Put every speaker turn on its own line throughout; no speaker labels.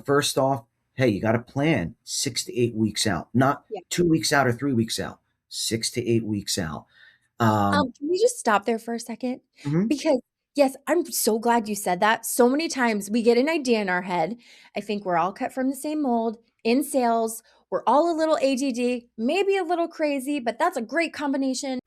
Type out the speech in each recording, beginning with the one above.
First off, hey, you got to plan 6 to 8 weeks out, not
Yeah.
2 weeks out or 3 weeks out, 6 to 8 weeks out. Um,
Can we just stop there for a second?
mhm.
Because yes, I'm so glad you said that. So many times we get an idea in our head. I think we're all cut from the same mold in sales. We're all a little ADD, maybe a little crazy, but that's a great combination.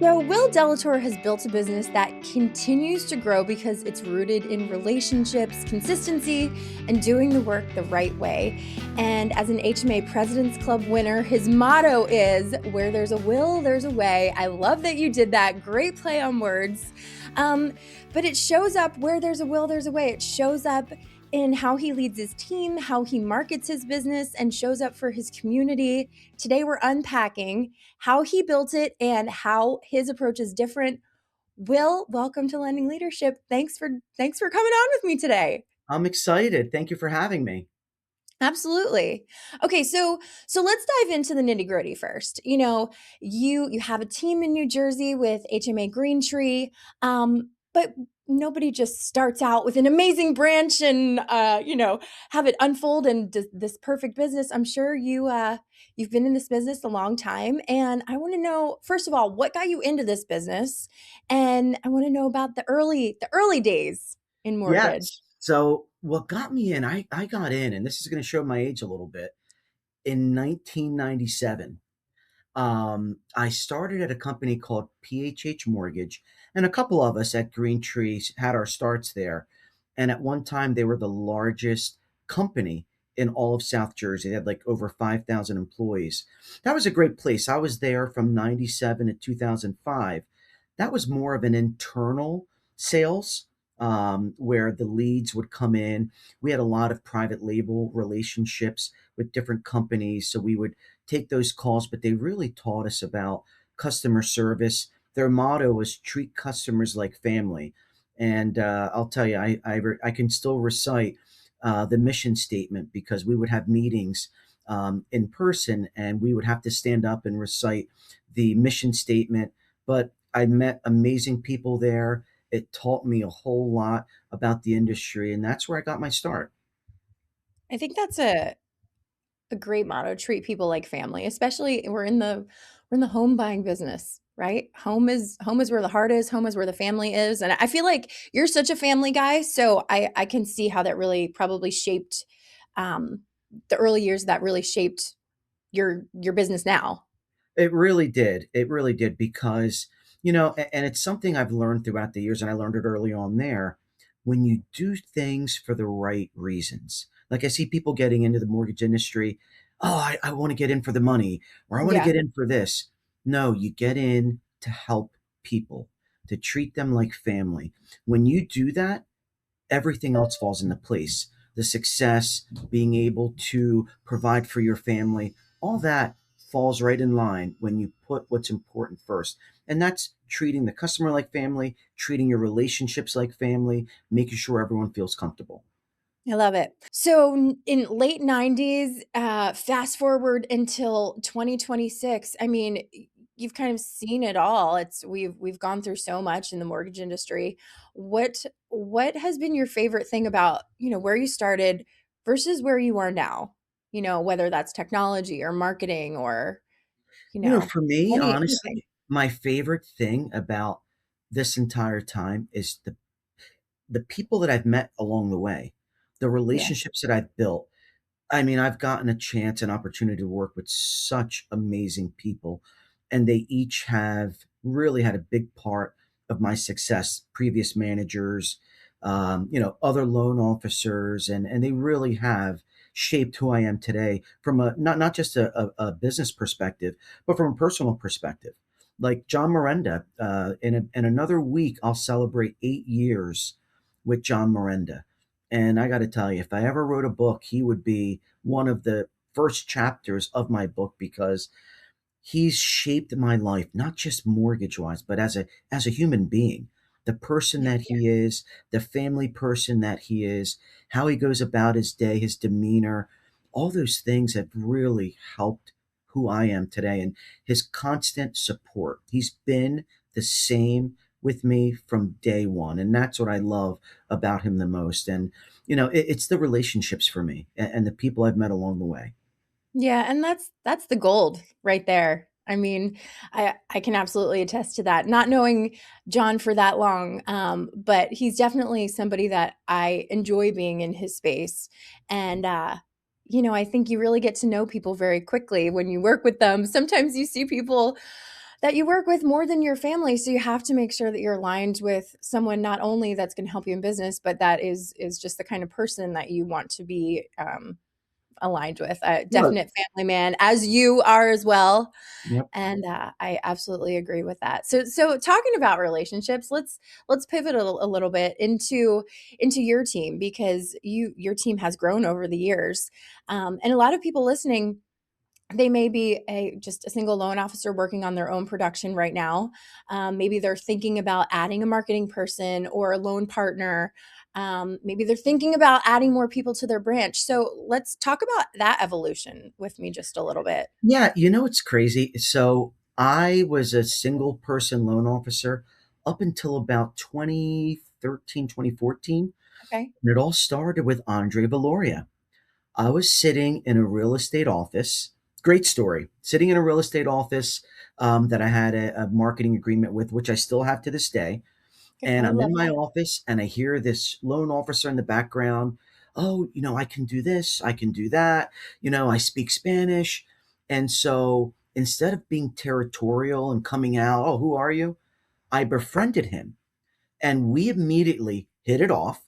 So, Will DeLaTorre has built a business that continues to grow because it's rooted in relationships, consistency, and doing the work the right way. And as an HMA President's Club winner, his motto is where there's a will, there's a way. I love that you did that. Great play on words. Um, but it shows up where there's a will, there's a way. It shows up in how he leads his team, how he markets his business, and shows up for his community. Today, we're unpacking how he built it and how his approach is different. Will, welcome to Lending Leadership. Thanks for coming on with me today.
I'm excited. Thank you for having me.
Absolutely. Okay, so let's dive into the nitty-gritty first. You have a team in New Jersey with HMA Greentree, but nobody just starts out with an amazing branch and have it unfold and this perfect business. I'm sure you've been in this business a long time, and I want to know first of all what got you into this business, and I want to know about the early days in mortgage.
Yes. So what got me in, I got in, and this is going to show my age a little bit, in 1997. I started at a company called PHH Mortgage, and a couple of us at Green Trees had our starts there. And at one time, they were the largest company in all of South Jersey. They had like over 5,000 employees. That was a great place. I was there from 97 to 2005. That was more of an internal sales, where the leads would come in. We had a lot of private label relationships with different companies. So we would take those calls, but they really taught us about customer service. Their motto was treat customers like family. And I'll tell you, I can still recite the mission statement because we would have meetings in person and we would have to stand up and recite the mission statement. But I met amazing people there. It taught me a whole lot about the industry, and that's where I got my start.
I think that's a great motto, treat people like family, especially we're in the home buying business, right? Home is where the heart is, home is where the family is. And I feel like you're such a family guy, so I can see how that really probably shaped um the early years that really shaped your business now.
It really did. It really did because, and it's something I've learned throughout the years, and I learned it early on there. When you do things for the right reasons, like I see people getting into the mortgage industry, oh, I want to get in for the money, or I want to
Yeah.
get in for this. No, you get in to help people, to treat them like family. When you do that, everything else falls into place. The success, being able to provide for your family, all that falls right in line when you put what's important first. And that's treating the customer like family, treating your relationships like family, making sure everyone feels comfortable.
I love it. So in late 90s, fast forward until 2026. I mean, you've kind of seen it all. We've gone through so much in the mortgage industry. What has been your favorite thing about, where you started versus where you are now? Whether that's technology or marketing or, you know,
For me,
anything.
honestly, my favorite thing about this entire time is the people that I've met along the way, the
Yeah.
relationships that I've built. I mean, I've gotten a chance, an opportunity to work with such amazing people, and they each have really had a big part of my success. Previous managers, other loan officers, and they really have shaped who I am today from a not just a business perspective, but from a personal perspective. Like John Miranda, in another week, I'll celebrate 8 years with John Miranda. And I got to tell you, if I ever wrote a book, he would be one of the first chapters of my book because he's shaped my life, not just mortgage wise, but as a human being. The person that he is, the family person that he is, how he goes about his day, his demeanor, all those things have really helped who I am today. And his constant support. He's been the same with me from day one. And that's what I love about him the most. And, it's the relationships for me and the people I've met along the way.
Yeah, and that's the gold right there. I mean, I can absolutely attest to that. Not knowing John for that long, but he's definitely somebody that I enjoy being in his space. And I think you really get to know people very quickly when you work with them. Sometimes you see people that you work with more than your family, so you have to make sure that you're aligned with someone not only that's going to help you in business, but that is just the kind of person that you want to be aligned with. A
Look,
definite family man, as you are as well.
yep.
And I absolutely agree with that. So talking about relationships, let's pivot a little bit into your team, because your team has grown over the years, and a lot of people listening, they may be just a single loan officer working on their own production right now. Maybe they're thinking about adding a marketing person or a loan partner. Maybe they're thinking about adding more people to their branch. So let's talk about that evolution with me just a little bit.
Yeah, it's crazy. So I was a single person loan officer up until about 2013, 2014.
Okay.
And it all started with Andre Valoria. I was sitting in a real estate office. Great story. Sitting in a real estate office that I had a marketing agreement with, which I still have to this day.
Okay.
And
I
I'm
love
in my
that.
office and I hear this loan officer in the background. Oh, I can do this, I can do that. I speak Spanish. And so instead of being territorial and coming out, oh, who are you? I befriended him and we immediately hit it off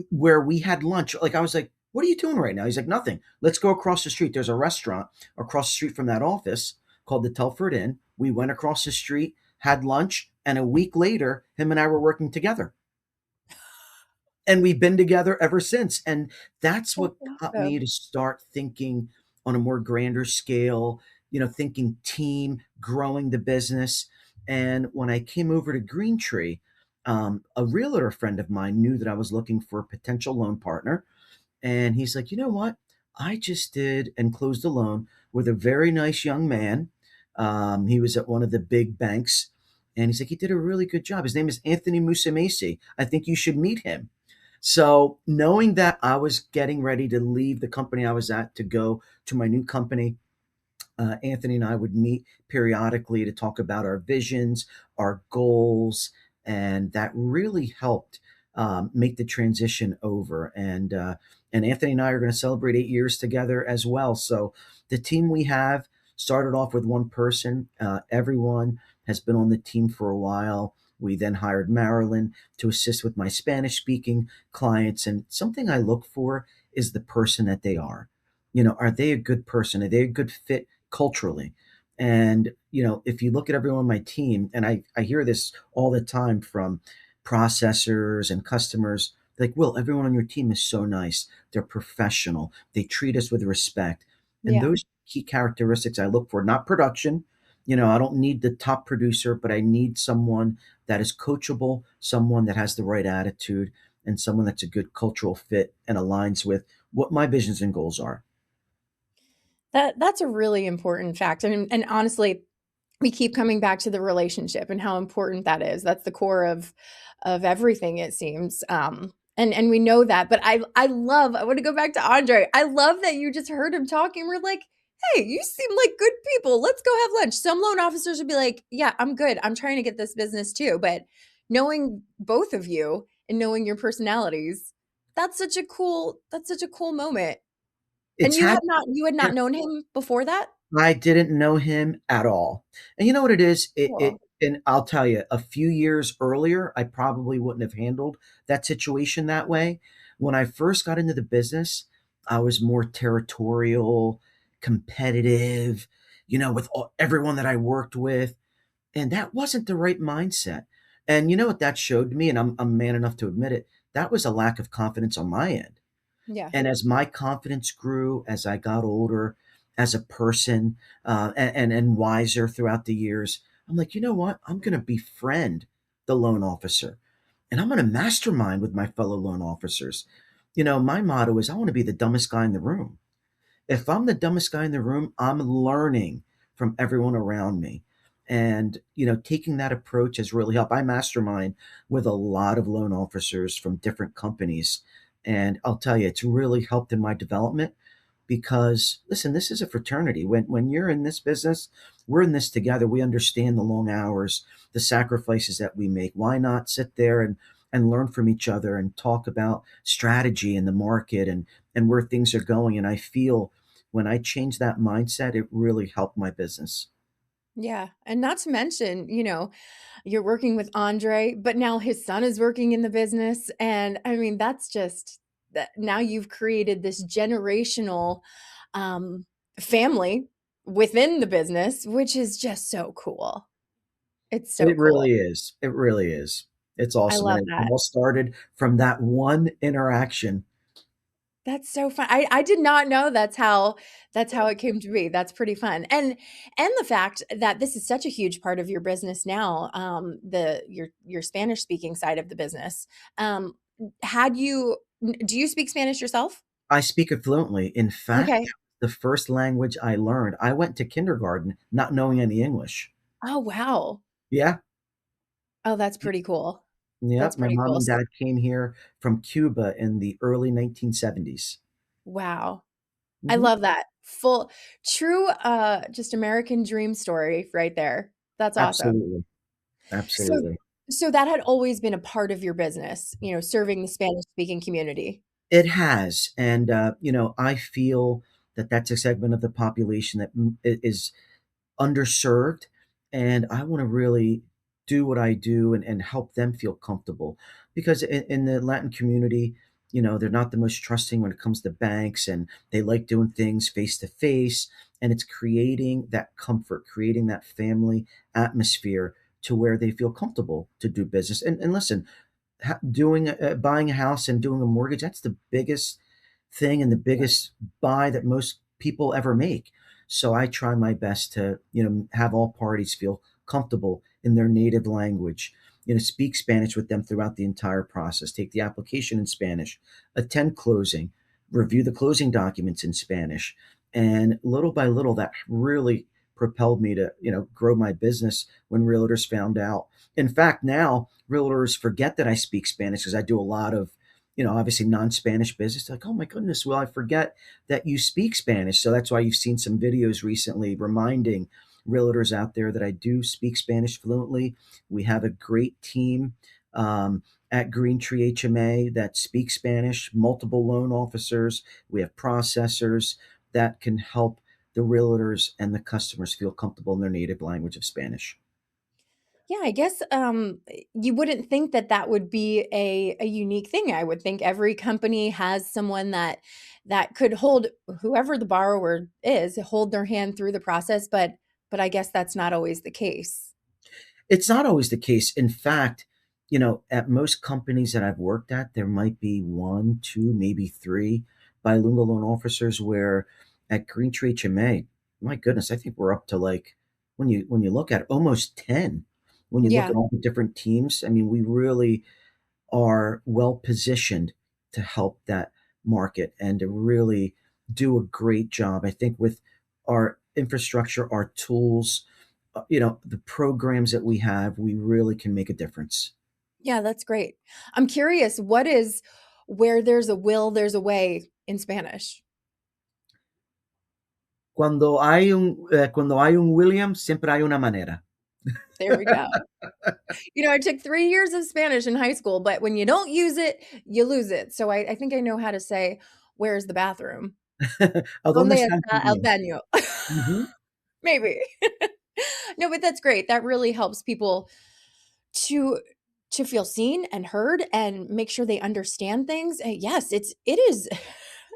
where we had lunch. Like I was like, "What are you doing right now?" He's like, "Nothing. Let's go across the street. There's a restaurant across the street from that office called the Telford Inn." We went across the street, had lunch, and a week later, him and I were working together. And we've been together ever since. And that's
That's
what got me
awesome.
to start thinking on a more grander scale, thinking team, growing the business. And when I came over to Greentree, a realtor friend of mine knew that I was looking for a potential loan partner. And he's like, you know what? I just did and closed a loan with a very nice young man. He was at one of the big banks. And he's like, he did a really good job. His name is Anthony Musumesi. I think you should meet him. So, knowing that I was getting ready to leave the company I was at to go to my new company, Anthony and I would meet periodically to talk about our visions, our goals, and that really helped make the transition over. And Anthony and I are going to celebrate 8 years together as well. So the team we have started off with one person. Everyone has been on the team for a while. We then hired Marilyn to assist with my Spanish speaking clients. And something I look for is the person that they are. Are they a good person? Are they a good fit culturally? And, if you look at everyone on my team, and I hear this all the time from processors and customers, like, Will, everyone on your team is so nice. They're professional. They treat us with respect. And
Yeah.
those key characteristics I look for, not production. I don't need the top producer, but I need someone that is coachable, someone that has the right attitude, and someone that's a good cultural fit and aligns with what my visions and goals are.
That's a really important fact. And honestly, we keep coming back to the relationship and how important that is. That's the core of everything, it seems. And we know that. But I want to go back to Andre. I love that you just heard him talking. We're like, hey, you seem like good people. Let's go have lunch. Some loan officers would be like, yeah, I'm good. I'm trying to get this business too. But knowing both of you and knowing your personalities, that's such a cool moment. And
It's had
you had not known him before that?
I didn't know him at all. And you know what it is?
Cool.
And I'll tell you, a few years earlier, I probably wouldn't have handled that situation that way. When I first got into the business, I was more territorial, competitive, with everyone that I worked with. And that wasn't the right mindset. And you know what that showed me? And I'm man enough to admit it. That was a lack of confidence on my end.
Yeah.
And as my confidence grew, as I got older, as a person, and wiser throughout the years, I'm like, you know what? I'm going to befriend the loan officer, and I'm going to mastermind with my fellow loan officers. My motto is I want to be the dumbest guy in the room. If I'm the dumbest guy in the room, I'm learning from everyone around me. And taking that approach has really helped. I mastermind with a lot of loan officers from different companies, and I'll tell you, it's really helped in my development because, listen, this is a fraternity. When you're in this business, we're in this together. We understand the long hours, the sacrifices that we make. Why not sit there and learn from each other and talk about strategy in the market and where things are going? And I feel when I changed that mindset, it really helped my business.
Yeah, and not to mention, you're working with Andre, but now his son is working in the business, and I mean, that's just that now you've created this generational, um, family within the business, which is just so cool. It's so
It
cool.
really is. It really is. It's
I
awesome.
love
And it
that.
all started from that one interaction.
That's so fun. I did not know that's how it came to be. That's pretty fun. And the fact that this is such a huge part of your business now, the your Spanish speaking side of the business. Had you do you speak Spanish yourself?
I speak it fluently. In fact,
Okay.
the first language I learned, I went to kindergarten not knowing any English.
Oh, wow.
Yeah.
Oh, that's pretty cool.
Yeah.
That's
My
pretty
mom
cool.
and
So
dad came here from Cuba in the early 1970s.
wow. I
Hmm.
love that. Full true, just American dream story right there. That's awesome.
Absolutely.
So
Absolutely.
so that had always been a part of your business, serving the Spanish speaking community?
It has. And, I feel that that's a segment of the population that is underserved, and I want to really do what I do and help them feel comfortable because in the Latin community, they're not the most trusting when it comes to banks, and they like doing things face to face, and it's creating that comfort, creating that family atmosphere to where they feel comfortable to do business. And listen, doing buying a house and doing a mortgage, that's the biggest thing and the biggest buy that most people ever make. So I try my best to have all parties feel comfortable in their native language, speak Spanish with them throughout the entire process, take the application in Spanish, attend closing, review the closing documents in Spanish. And little by little, that really propelled me to grow my business when realtors found out. In fact, now realtors forget that I speak Spanish because I do a lot of, obviously non-Spanish business. They're like, oh my goodness, well, I forget that you speak Spanish. So that's why you've seen some videos recently reminding realtors out there that I do speak Spanish fluently. We have a great team at Greentree HMA that speaks Spanish, multiple loan officers. We have processors that can help the realtors and the customers feel comfortable in their native language of Spanish.
Yeah, I guess, you wouldn't think that that would be a unique thing. I would think every company has someone that could hold whoever the borrower is, hold their hand through the process, but I guess that's not always the case.
It's not always the case. In fact, at most companies that I've worked at, there might be one, two, maybe three bilingual loan officers. Where at Greentree HMA, my goodness, I think we're up to like when you look at it, almost 10. When you look
Yeah.
at all the different teams, I mean, we really are well positioned to help that market and to really do a great job. I think with our infrastructure, our tools, the programs that we have, we really can make a difference.
Yeah, that's great. I'm curious, what is "Where there's a will, there's a way" in Spanish?
Cuando hay un William, siempre hay una manera.
There we go. I took 3 years of Spanish in high school, but when you don't use it, you lose it. So I think I know how to say, "Where's the bathroom?"
¿A dónde
"¿Dónde
está el
está el
baño?
baño?"
Ujú.
Maybe. No, but that's great. That really helps people to to feel seen and heard and make sure they understand things. Yes, it is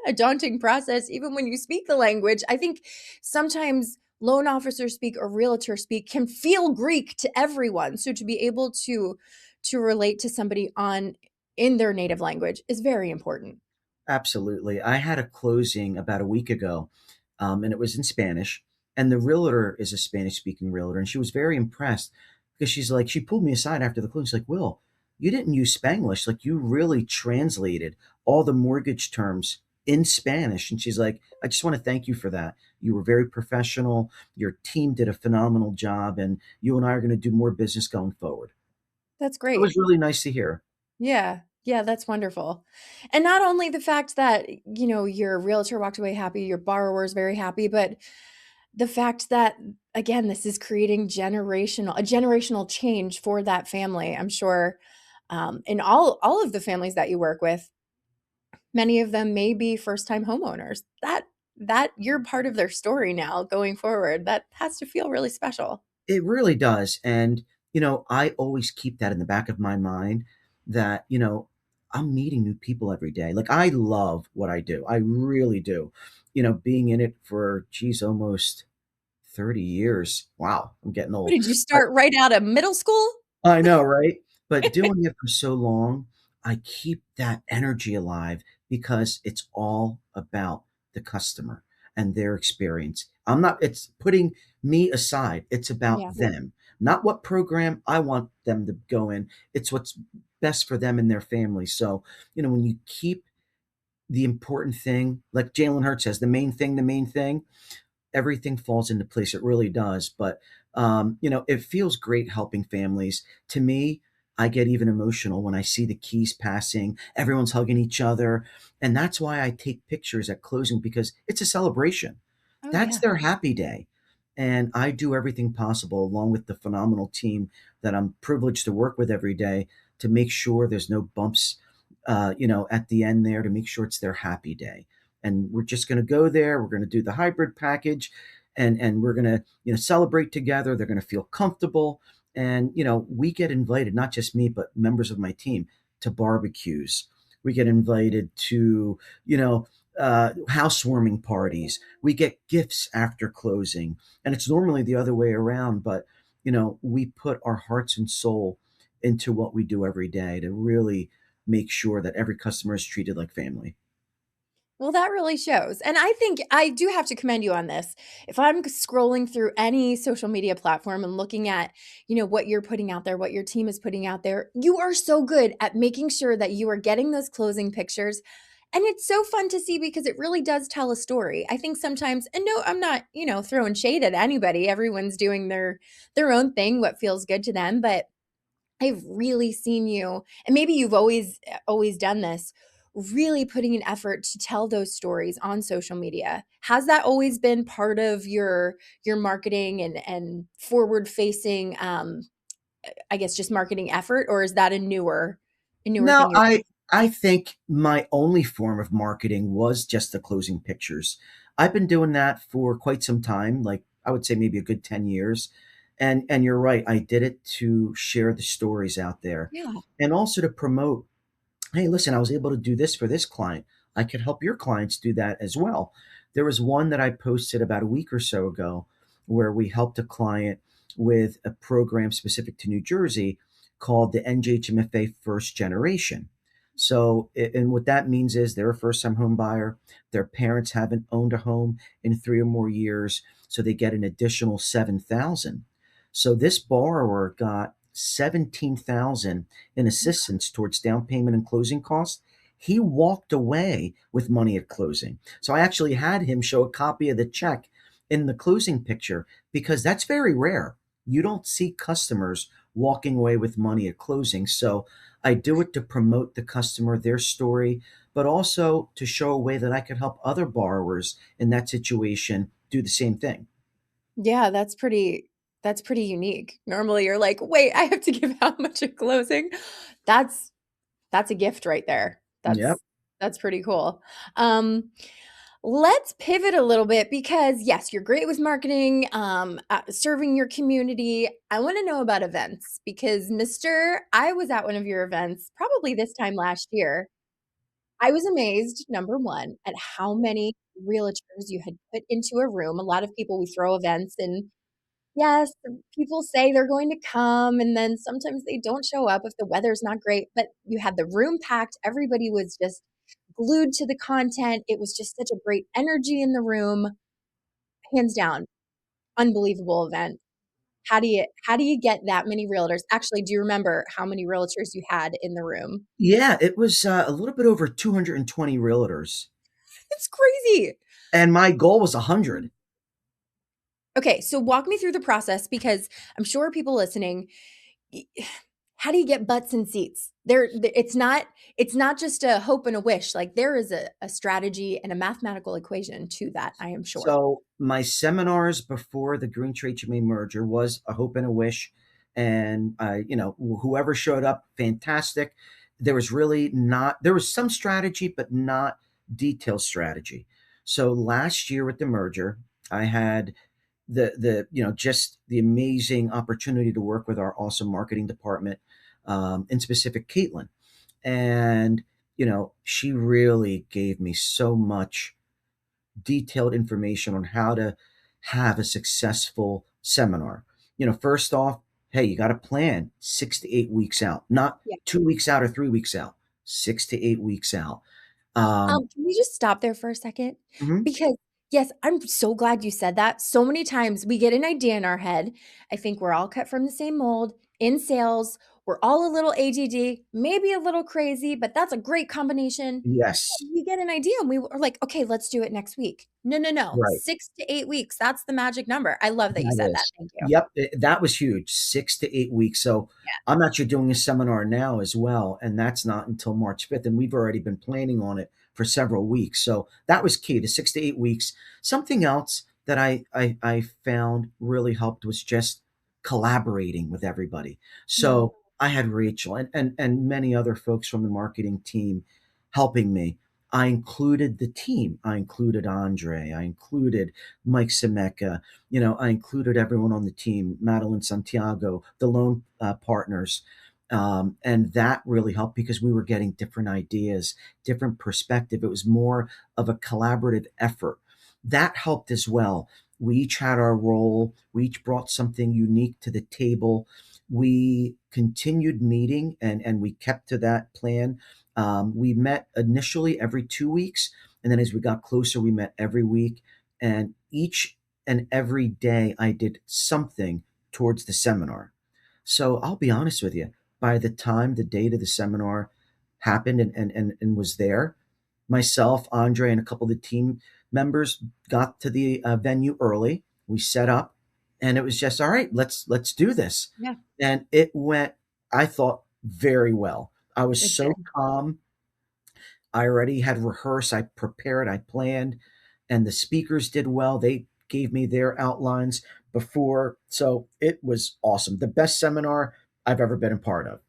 a daunting process even when you speak the language. I think sometimes loan officers speak or realtor speak can feel Greek to everyone. So to be able to relate to somebody on in their native language is very important.
Absolutely. I had a closing about a week ago, and it was in Spanish. And the realtor is a Spanish speaking realtor. And she was very impressed because she's like, she pulled me aside after the closing. She's like, Will, you didn't use Spanglish. Like, you really translated all the mortgage terms in Spanish. And she's like, I just want to thank you for that. You were very professional. Your team did a phenomenal job, and you and I are going to do more business going forward.
That's
It was
great.
really nice to hear.
Yeah. Yeah, that's wonderful. And not only the fact that, your realtor walked away happy, your borrower is very happy, but the fact that, again, this is creating generational change for that family. I'm sure, in all of the families that you work with, many of them may be first-time homeowners. That you're part of their story now going forward. That has to feel really special.
It really does. And, I always keep that in the back of my mind that, I'm meeting new people every day. Like, I love what I do. I really do. Being in it for, geez, almost 30 years. Wow, I'm getting
What,
old.
did you start right out of middle school?
I know, right? But doing it for so long, I keep that energy alive because it's all about the customer and their experience. It's putting me aside. It's about
Yeah.
them, not what program I want them to go in. It's what's best for them and their family. So, when you keep the important thing, like Jalen Hurts says, the main thing, everything falls into place. It really does. But it feels great helping families. To me, I get even emotional when I see the keys passing, everyone's hugging each other. And that's why I take pictures at closing, because it's a celebration.
Oh,
That's
yeah.
their happy day. And I do everything possible, along with the phenomenal team that I'm privileged to work with every day, to make sure there's no bumps, at the end there, to make sure it's their happy day. And we're just going to go there. We're going to do the hybrid package, and we're going to, celebrate together. They're going to feel comfortable. And, we get invited, not just me, but members of my team, to barbecues. We get invited to, housewarming parties. We get gifts after closing. And it's normally the other way around, but, we put our hearts and soul into what we do every day to really make sure that every customer is treated like family.
Well, that really shows. And I think I do have to commend you on this. If I'm scrolling through any social media platform and looking at, what you're putting out there, what your team is putting out there, you are so good at making sure that you are getting those closing pictures. And it's so fun to see because it really does tell a story. I think sometimes, and no, I'm not, throwing shade at anybody. Everyone's doing their own thing, what feels good to them, but I've really seen you, and maybe you've always done this, really putting an effort to tell those stories on social media. Has that always been part of your marketing and forward facing, I guess, just marketing effort, or is that a newer
No,
thing you're doing?
I think my only form of marketing was just the closing pictures. I've been doing that for quite some time, like I would say maybe a good 10 years. And you're right, I did it to share the stories out there,
Yeah.
and also to promote, hey, listen, I was able to do this for this client. I could help your clients do that as well. There was one that I posted about a week or so ago where we helped a client with a program specific to New Jersey called the NJHMFA First Generation. So, and what that means is they're a first time home buyer. Their parents haven't owned a home in 3 or more years. So they get an additional 7,000. So this borrower got 17,000 in assistance towards down payment and closing costs. He walked away with money at closing. So I actually had him show a copy of the check in the closing picture, because that's very rare. You don't see customers walking away with money at closing. So I do it to promote the customer, their story, but also to show a way that I could help other borrowers in that situation do the same thing.
Yeah, that's pretty unique. Normally you're like, "Wait, I have to give how much at closing?" That's that's a gift right there.
Yep.
That's pretty cool. Um, let's pivot a little bit because yes, you're great with marketing, serving your community. I want to know about events because I was at one of your events probably this time last year. I was amazed, number one, at how many realtors you had put into a room. A lot of people, we throw events and yes, people say they're going to come, and then sometimes they don't show up if the weather's not great, but you had the room packed. Everybody was just glued to the content. It was just such a great energy in the room. Hands down, unbelievable event. How do you get that many realtors? Actually, do you remember how many realtors you had in the room?
Yeah, it was a little bit over 220 realtors.
It's crazy.
And my goal was 100.
Okay, so walk me through the process because I'm sure people listening, y- how do you get butts in seats? It's not just a hope and a wish. Like there is a strategy and a mathematical equation to that, I am sure.
So my seminars before the Greentree HMA merger was a hope and a wish, and whoever showed up, fantastic. There was really not there was some strategy, but not detailed strategy. So last year with the merger, I had just the amazing opportunity to work with our awesome marketing department, in specific Caitlin, and she really gave me so much detailed information on how to have a successful seminar. First off, hey, you got to plan 6 to 8 weeks out, not
Yeah.
2 weeks out or 3 weeks out, 6 to 8 weeks out. Um,
Can we just stop there for a second?
mhm.
Because yes, I'm so glad you said that. So many times we get an idea in our head. I think we're all cut from the same mold in sales. We're all a little ADD, maybe a little crazy, but that's a great combination.
Yes,
We get an idea and we are like, okay, let's do it next week. No, no, no.
right.
6 to 8 weeks. That's the magic number. I love that you
That
said that.
is.
Thank you.
Yep, that was huge, 6 to 8 weeks. So I'm actually doing a seminar now as well, and that's not until March 5th, and we've already been planning on it for several weeks. So that was key, the 6 to 8 weeks. Something else that I found really helped was just collaborating with everybody.
Mhm.
So I had Rachel and many other folks from the marketing team helping me. I included the team. I included Andre. I included Mike Semeka. I included everyone on the team, Madeline Santiago, the loan partners. And that really helped because we were getting different ideas, different perspective. It was more of a collaborative effort. That helped as well. We each had our role. We each brought something unique to the table. We continued meeting and we kept to that plan. We met initially every 2 weeks. And then as we got closer, we met every week. And each and every day I did something towards the seminar. So I'll be honest with you, by the time the date of the seminar happened and was there, myself, Andre, and a couple of the team members got to the venue early. We set up, and it was just all right. Let's do this,
Yeah,
and it went. I thought very well. I was
it
so
did.
calm. I already had rehearsed, I prepared, I planned, and the speakers did well. They gave me their outlines before. So it was awesome. The best seminar I've ever been a part of.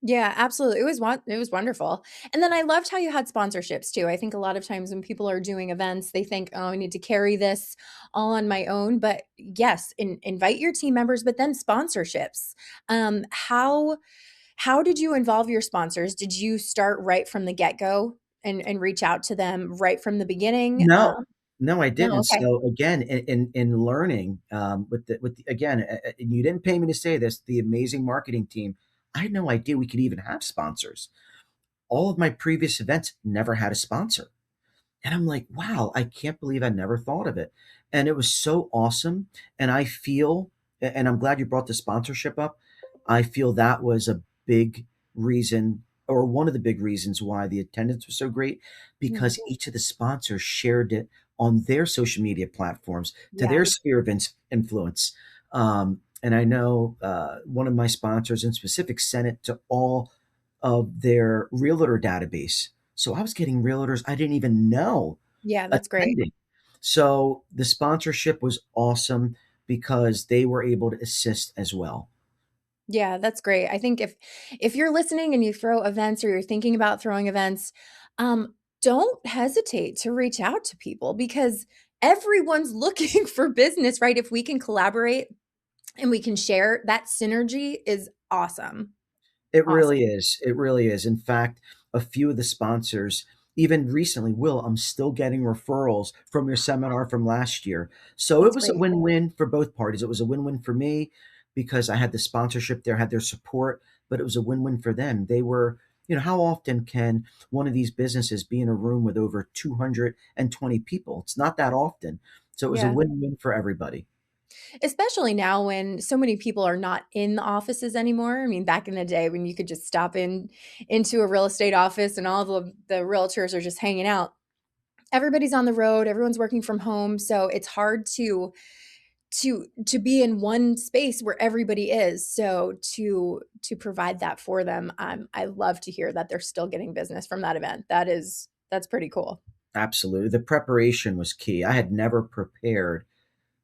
Yeah, absolutely. It was wonderful. And then I loved how you had sponsorships too. I think a lot of times when people are doing events, they think, "Oh, I need to carry this all on my own." But yes, invite your team members, but then sponsorships. How did you involve your sponsors? Did you start right from the get-go and reach out to them right from the beginning?
No, no, I
No,
didn't.
okay.
So again, in learning, again, and you didn't pay me to say this, the amazing marketing team, I had no idea we could even have sponsors. All of my previous events never had a sponsor. And I'm like, wow, I can't believe I never thought of it. And it was so awesome. And I feel, and I'm glad you brought the sponsorship up. I feel that was a big reason, or one of the big reasons why the attendance was so great,
Mhm.
because each of the sponsors shared it on their social media platforms to
Yeah.
their sphere of influence. And I know one of my sponsors in specific sent it to all of their realtor database. So I was getting realtors I didn't even know
Yeah, that's great.
attending. So the sponsorship was awesome because they were able to assist as well.
Yeah, that's great. I think if you're listening and you throw events or you're thinking about throwing events, um, don't hesitate to reach out to people because everyone's looking for business, right? If we can collaborate and we can share, that synergy is awesome.
It
Awesome.
really is. It really is. In fact, a few of the sponsors, even recently, Will, I'm still getting referrals from your seminar from last year. So it
That's
was a
great.
win-win for both parties. It was a win-win for me because I had the sponsorship there, had their support, but it was a win-win for them. They were, how often can one of these businesses be in a room with over 220 people? It's not that often. So it was a
Yeah.
win-win for everybody.
Especially now when so many people are not in the offices anymore. I mean, back in the day when you could just stop into a real estate office and all the realtors are just hanging out. everybody's on the road, everyone's working from home, so it's hard to be in one space where everybody is. So to provide that for them, I love to hear that they're still getting business from that event. That's pretty cool.
Absolutely. The preparation was key. I had never prepared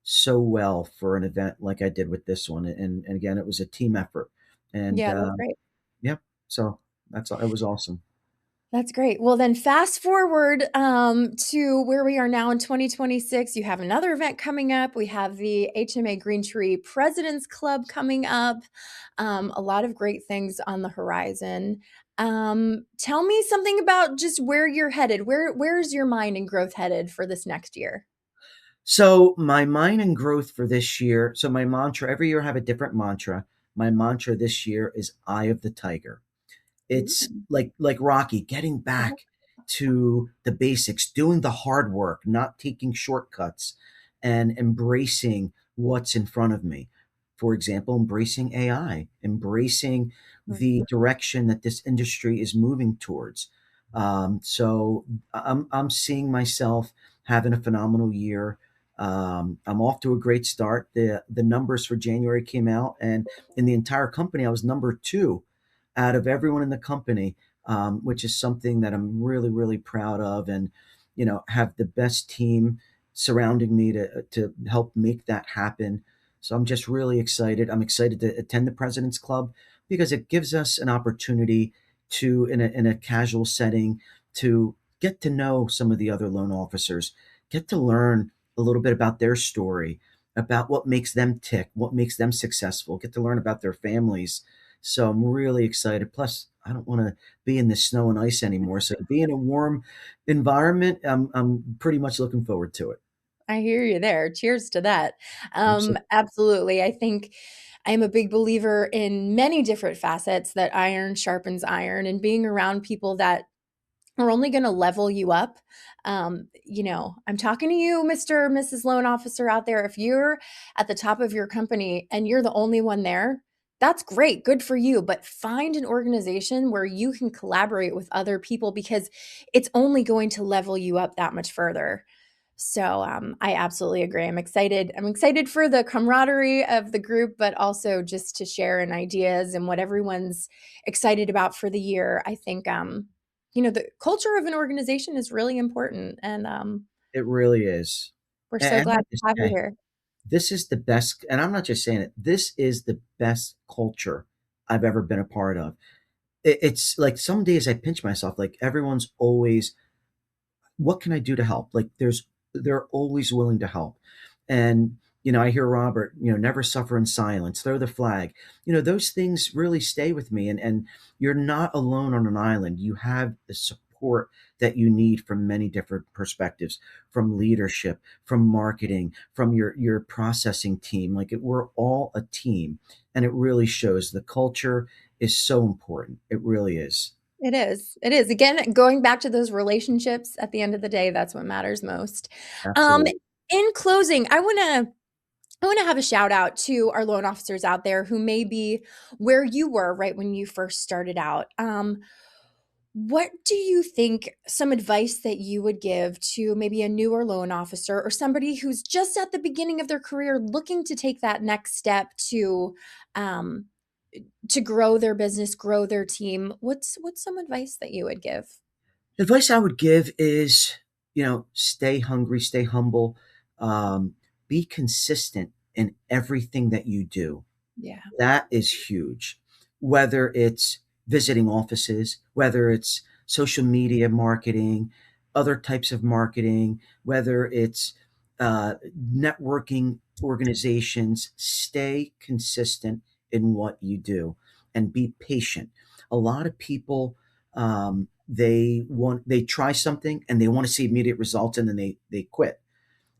so well for an event like I did with this one. And again, it was a team effort. And
Yeah, that's great.
yeah, so it was awesome.
That's great. Well, then fast forward to where we are now in 2026. You have another event coming up. We have the HMA Greentree President's Club coming up. A lot of great things on the horizon. Tell me something about just where you're headed. Where's your mind and growth headed for this next year?
So my mind and growth for this year. So my mantra, every year I have a different mantra. My mantra this year is Eye of the Tiger. It's
Ooh,
like Rocky, getting back to the basics, doing the hard work, not taking shortcuts, and embracing what's in front of me. For example, embracing AI, embracing the direction that this industry is moving towards. So I'm seeing myself having a phenomenal year. I'm off to a great start. The numbers for January came out, and in the entire company, I was number two out of everyone in the company, which is something that I'm really, really proud of, and have the best team surrounding me to help make that happen. So I'm just really excited. I'm excited to attend the President's Club because it gives us an opportunity to, in a casual setting, to get to know some of the other loan officers, get to learn a little bit about their story, about what makes them tick, what makes them successful, get to learn about their families. So I'm really excited. Plus, I don't want to be in the snow and ice anymore. So to be in a warm environment, I'm pretty much looking forward to it.
I hear you there. Cheers to that.
Absolutely.
Absolutely. I think I am a big believer in many different facets that iron sharpens iron and being around people that are only going to level you up. I'm talking to you, Mr. or Mrs. Loan Officer out there. If you're at the top of your company and you're the only one there, that's great. Good for you. But find an organization where you can collaborate with other people because it's only going to level you up that much further. So I absolutely agree. I'm excited. I'm excited for the camaraderie of the group, but also just to share in ideas and what everyone's excited about for the year. I think the culture of an organization is really important, and
It really is.
we're so
And I
glad
have
to
to
have you
say,
here.
this is the best, and I'm not just saying it, this is the best culture I've ever been a part of. It's like some days I pinch myself, like everyone's always, what can I do to help? Like they're always willing to help. And I hear Robert, never suffer in silence, throw the flag. Those things really stay with me, and you're not alone on an island. You have the support that you need from many different perspectives, from leadership, from marketing, from your processing team. Like we're all a team, and it really shows. The culture is so important. It really is.
It is. It is. Again, going back to those relationships at the end of the day, that's what matters most. Um,
Absolutely.
in closing, I want to have a shout out to our loan officers out there who may be where you were right when you first started out. What do you think some advice that you would give to maybe a newer loan officer or somebody who's just at the beginning of their career looking to take that next step um, to grow their business, grow their team? What's some advice that you would give?
Advice I would give is, stay hungry, stay humble, be consistent in everything that you do.
Yeah.
That is huge. Whether it's visiting offices, whether it's social media marketing, other types of marketing, whether it's networking organizations, stay consistent in what you do and be patient. A lot of people, they try something and they want to see immediate results, and then they quit.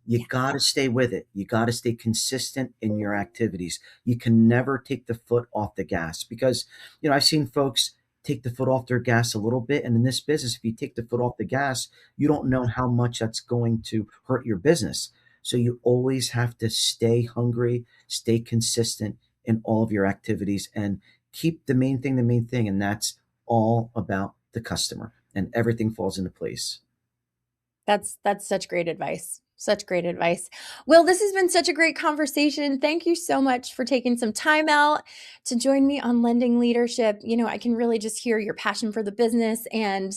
You
Yeah.
got to stay with it. You got to stay consistent in your activities. You can never take the foot off the gas because, I've seen folks take the foot off their gas a little bit. And in this business, if you take the foot off the gas, you don't know how much that's going to hurt your business. So you always have to stay hungry, stay consistent in all of your activities, and keep the main thing. And that's all about the customer, and everything falls into place.
That's such great advice. Such great advice. Will, this has been such a great conversation. Thank you so much for taking some time out to join me on Lending Leadership. You know, I can really just hear your passion for the business and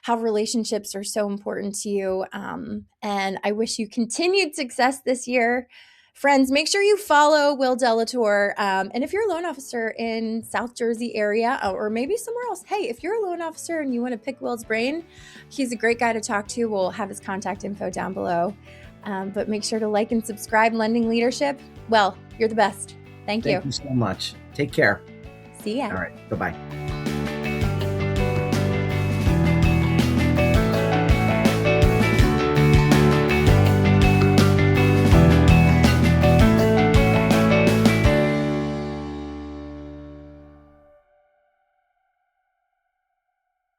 how relationships are so important to you. And I wish you continued success this year. Friends, make sure you follow Will DeLaTorre. And if you're a loan officer in South Jersey area or maybe somewhere else, hey, if you're a loan officer and you want to pick Will's brain, he's a great guy to talk to. We'll have his contact info down below. But make sure to like and subscribe Lending Leadership. Well, you're the best. Thank you.
Thank you so much. Take care.
See ya.
All right. Bye-bye.